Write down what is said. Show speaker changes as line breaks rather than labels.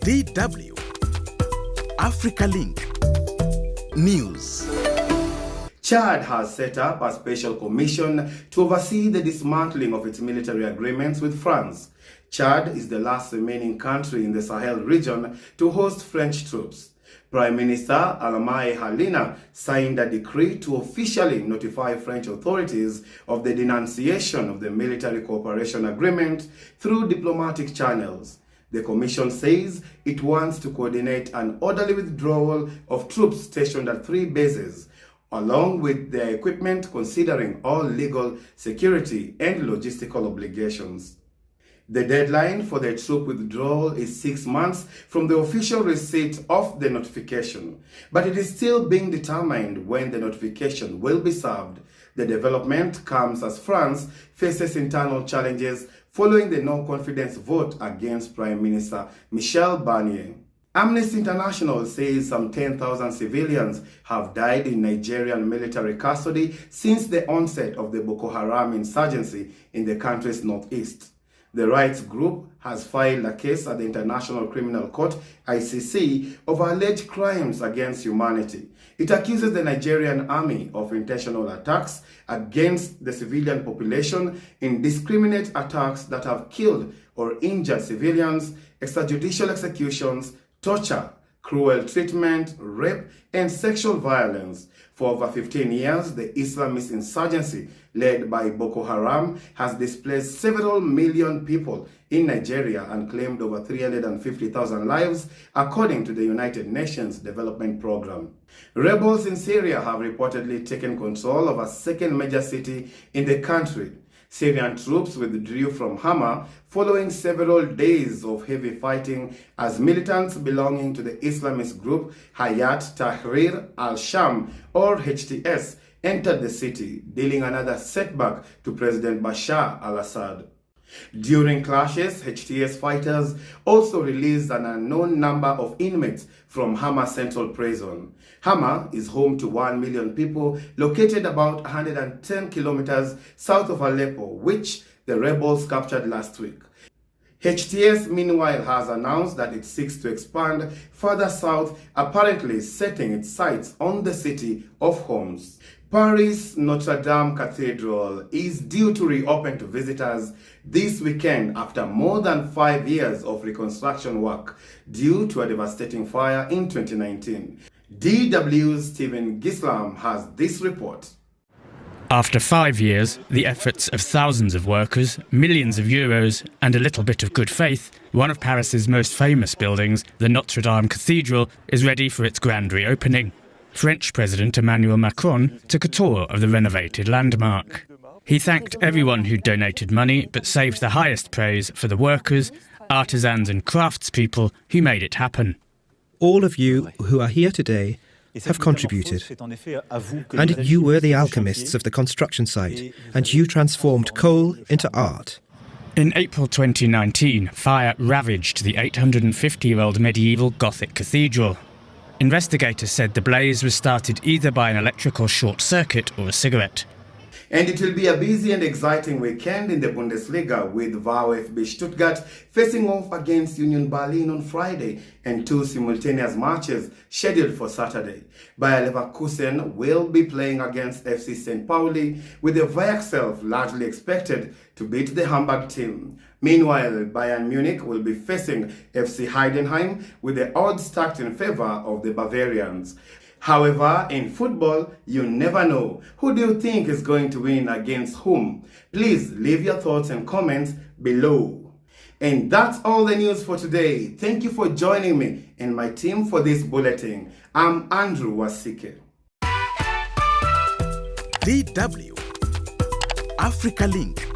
DW AfricaLink News. Chad has set up a special commission to oversee the dismantling of its military agreements with France. Chad is the last remaining country in the Sahel region to host French troops. Prime Minister Alamaye Halina signed a decree to officially notify French authorities of the denunciation of the military cooperation agreement through diplomatic channels. The commission says it wants to coordinate an orderly withdrawal of troops stationed at 3 bases, along with their equipment, considering all legal, security, and logistical obligations. The deadline for the troop withdrawal is 6 months from the official receipt of the notification, but it is still being determined when the notification will be served. The development comes as France faces internal challenges following the no-confidence vote against Prime Minister Michel Barnier. Amnesty International says some 10,000 civilians have died in Nigerian military custody since the onset of the Boko Haram insurgency in the country's northeast. The rights group has filed a case at the International Criminal Court, ICC, of alleged crimes against humanity. It accuses the Nigerian army of intentional attacks against the civilian population, indiscriminate attacks that have killed or injured civilians, extrajudicial executions, torture, cruel treatment, rape, and sexual violence. For over 15 years, the Islamist insurgency led by Boko Haram has displaced several million people in Nigeria and claimed over 350,000 lives, according to the United Nations Development Programme. Rebels in Syria have reportedly taken control of a second major city in the country. Syrian troops withdrew from Hama following several days of heavy fighting as militants belonging to the Islamist group Hayat Tahrir al-Sham, or HTS, entered the city, dealing another setback to President Bashar al-Assad. During clashes, HTS fighters also released an unknown number of inmates from Hama Central Prison. Hama is home to 1 million people, located about 110 kilometers south of Aleppo, which the rebels captured last week. HTS, meanwhile, has announced that it seeks to expand further south, apparently setting its sights on the city of Homs. Paris' Notre Dame cathedral is due to reopen to visitors this weekend after more than 5 years of reconstruction work due to a devastating fire in 2019. DW's Stephen Gislam has this report.
After 5 years, the efforts of thousands of workers, millions of euros, and a little bit of good faith, one of Paris's most famous buildings, the Notre Dame cathedral, is ready for its grand reopening. French President Emmanuel Macron took a tour of the renovated landmark. He thanked everyone who donated money, but saved the highest praise for the workers, artisans and craftspeople who made it happen.
All of you who are here today have contributed, and you were the alchemists of the construction site, and you transformed coal into art.
In April 2019, fire ravaged the 850-year-old medieval Gothic cathedral. Investigators said the blaze was started either by an electrical short circuit or a cigarette.
And it will be a busy and exciting weekend in the Bundesliga, with VfB Stuttgart facing off against Union Berlin on Friday and 2 simultaneous matches scheduled for Saturday. Bayer Leverkusen will be playing against FC St. Pauli, with the Werkself largely expected to beat the Hamburg team. Meanwhile, Bayern Munich will be facing FC Heidenheim, with the odds stacked in favor of the Bavarians. However, in football, you never know. Who do you think is going to win against whom? Please leave your thoughts and comments below. And that's all the news for today. Thank you for joining me and my team for this bulletin. I'm Andrew Wasike.
DW AfricaLink.